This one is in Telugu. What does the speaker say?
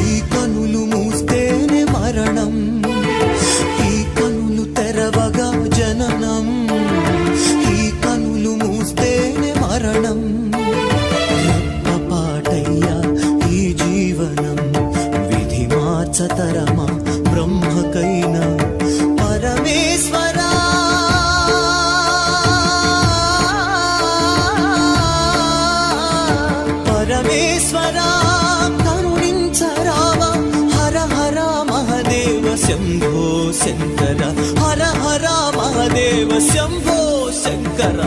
ఈ కనులు మూస్తేనే మరణం, ఈ కనులు తెరవగా జననం, ఈ కనులు మూస్తేనే మరణం. రెప్పపాటయ్యా ఈ జీవనం, విధి మార్చతరమా బ్రహ్మకైనా. పరమేశ్వరా పరమేశ్వరా కరుణించరావా. హర హర మహదేవ శంభో శంకర, హర హర మహదేవ శంభో శంకర.